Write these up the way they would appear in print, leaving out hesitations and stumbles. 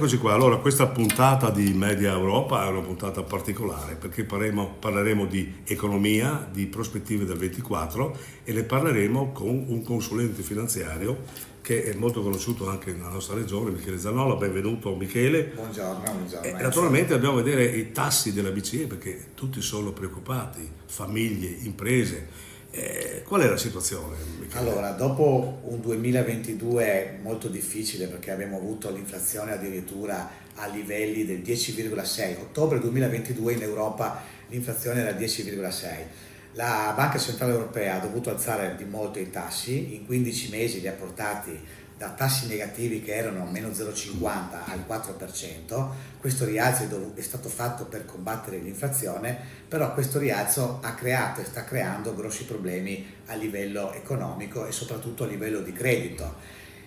Eccoci qua, allora questa puntata di Media Europa è una puntata particolare perché parleremo di economia, di prospettive del 24 e ne parleremo con un consulente finanziario che è molto conosciuto anche nella nostra regione, Michele Zanolla. Benvenuto Michele. Buongiorno. E naturalmente dobbiamo vedere i tassi della BCE perché tutti sono preoccupati, famiglie, imprese. Qual è la situazione, Michele? Allora, dopo un 2022 molto difficile perché abbiamo avuto l'inflazione addirittura a livelli del 10,6, ottobre 2022 in Europa l'inflazione era 10,6. La Banca Centrale Europea ha dovuto alzare di molto i tassi, in 15 mesi li ha portati da tassi negativi che erano meno 0,50 al 4%. Questo rialzo è stato fatto per combattere l'inflazione, però questo rialzo ha creato e sta creando grossi problemi a livello economico e soprattutto a livello di credito.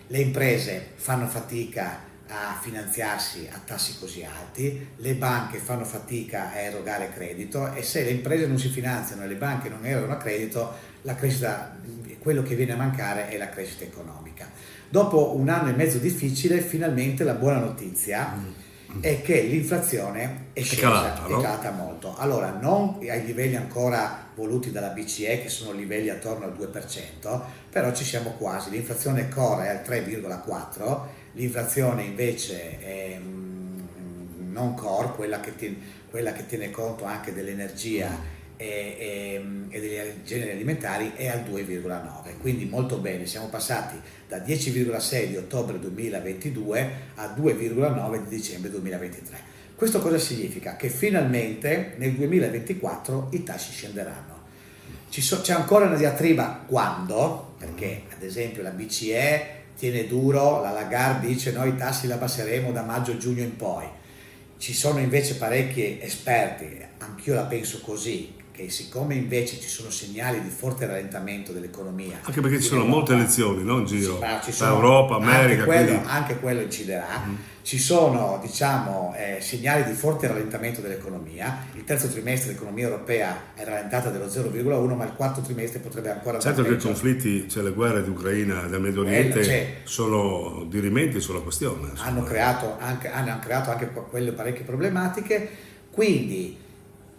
Le imprese fanno fatica a finanziarsi a tassi così alti, le banche fanno fatica a erogare credito e se le imprese non si finanziano e le banche non erogano credito, la crescita, quello che viene a mancare è la crescita economica. Dopo un anno e mezzo difficile, finalmente la buona notizia è che l'inflazione è scesa, è calata molto. Allora, non ai livelli ancora voluti dalla BCE, che sono livelli attorno al 2%, però ci siamo quasi. L'inflazione core è al 3,4%, l'inflazione invece è non core, quella che tiene conto anche dell'energia e degli generi alimentari, è al 2,9, quindi molto bene, siamo passati da 10,6 di ottobre 2022 a 2,9 di dicembre 2023. Questo cosa significa? Che finalmente nel 2024 i tassi scenderanno. C'è ancora una diatriba quando, perché ad esempio la BCE tiene duro, la Lagarde dice noi i tassi la abbasseremo da maggio-giugno in poi. Ci sono invece parecchi esperti, anch'io la penso così, che siccome invece ci sono segnali di forte rallentamento dell'economia, anche perché ci sono molte elezioni, no, in giro, sono, Europa, America, anche quello inciderà. Ci sono, segnali di forte rallentamento dell'economia. Il terzo trimestre l'economia europea è rallentata dello 0,1, ma il quarto trimestre potrebbe ancora certo che i conflitti, le guerre di Ucraina e del Medio Oriente sono dirimenti sulla questione. Hanno creato anche quelle parecchie problematiche, quindi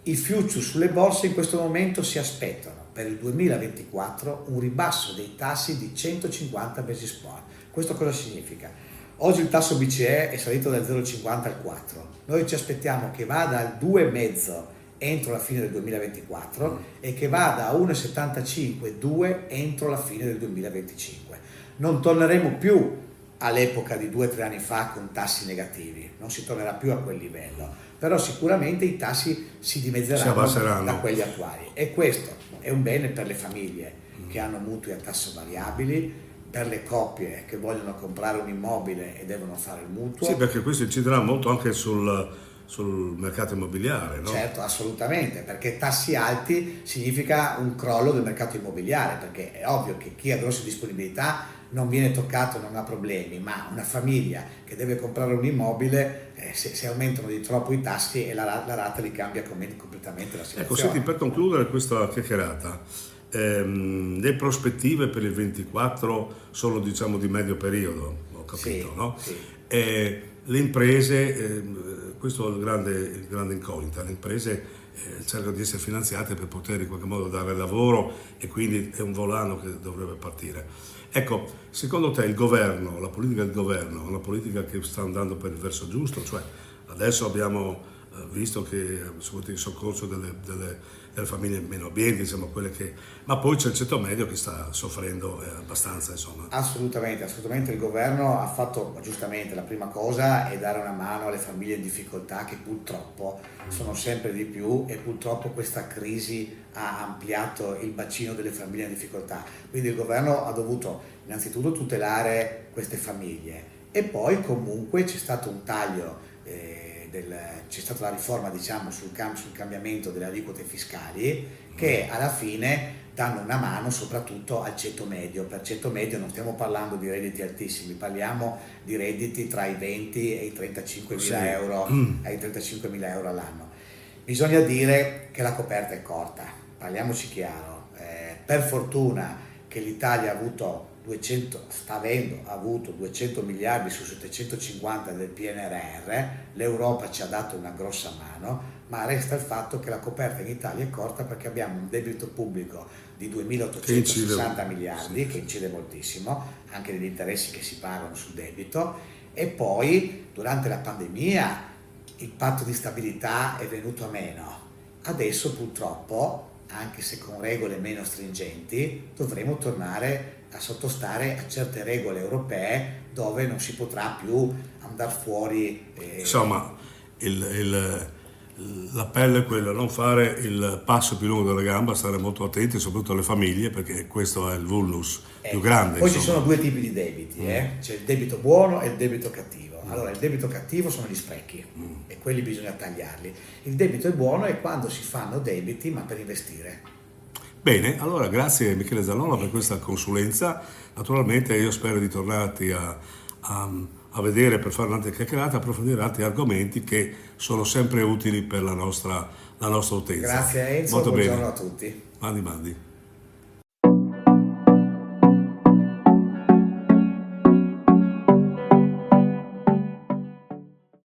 i future sulle borse in questo momento si aspettano per il 2024 un ribasso dei tassi di 150 basis point. Questo cosa significa? Oggi il tasso BCE è salito dal 0,50 al 4. Noi ci aspettiamo che vada al 2,5 entro la fine del 2024 e che vada a 1,75, 2 entro la fine del 2025. Non torneremo più all'epoca di 2 o 3 anni fa con tassi negativi, non si tornerà più a quel livello, però sicuramente i tassi si dimezzeranno da quelli attuali e questo è un bene per le famiglie che hanno mutui a tasso variabili, per le coppie che vogliono comprare un immobile e devono fare il mutuo. Sì, perché questo inciderà molto anche sul mercato immobiliare, no? Certo, assolutamente, perché tassi alti significa un crollo del mercato immobiliare, perché è ovvio che chi ha grosse disponibilità non viene toccato, non ha problemi, ma una famiglia che deve comprare un immobile, se aumentano di troppo i tassi e la rata li cambia completamente la situazione. Ecco, senti, per concludere questa chiacchierata, le prospettive per il 24 sono diciamo di medio periodo, ho capito, sì, no? Sì. Le imprese, questo è il grande incognita, le imprese cercano di essere finanziate per poter in qualche modo dare lavoro e quindi è un volano che dovrebbe partire. Ecco, secondo te il governo, la politica del governo è una politica che sta andando per il verso giusto? Cioè adesso abbiamo visto che soprattutto il soccorso delle famiglie meno abbienti, insomma quelle che... ma poi c'è il ceto medio che sta soffrendo abbastanza, insomma. Assolutamente il governo ha fatto giustamente la prima cosa è dare una mano alle famiglie in difficoltà che purtroppo sono sempre di più e purtroppo questa crisi ha ampliato il bacino delle famiglie in difficoltà, quindi il governo ha dovuto innanzitutto tutelare queste famiglie e poi comunque c'è stato un taglio c'è stata la riforma sul cambiamento delle aliquote fiscali che alla fine danno una mano soprattutto al ceto medio. Per ceto medio non stiamo parlando di redditi altissimi, parliamo di redditi tra i 20 e i 35.000 euro, ai 35.000 euro all'anno. Bisogna dire che la coperta è corta, parliamoci chiaro, per fortuna che l'Italia ha avuto ha avuto 200 miliardi su 750 del PNRR, l'Europa ci ha dato una grossa mano, ma resta il fatto che la coperta in Italia è corta perché abbiamo un debito pubblico di 2.860 miliardi, che incide moltissimo, anche degli interessi che si pagano sul debito, e poi durante la pandemia il patto di stabilità è venuto a meno. Adesso purtroppo, anche se con regole meno stringenti, dovremo tornare a sottostare a certe regole europee dove non si potrà più andare fuori. Insomma, l'appello è quello: non fare il passo più lungo della gamba, stare molto attenti, soprattutto alle famiglie, perché questo è il vulnus più grande. Poi ci sono due tipi di debiti, c'è il debito buono e il debito cattivo. Allora, il debito cattivo sono gli sprechi e quelli bisogna tagliarli. Il debito buono è quando si fanno debiti ma per investire. Bene, allora grazie Michele Zanola per questa consulenza. Naturalmente io spero di tornarti a vedere per fare un'altra chiacchierata, approfondire altri argomenti che sono sempre utili per la nostra utenza. Grazie Enzo, molto buongiorno bene. a tutti. Mandi.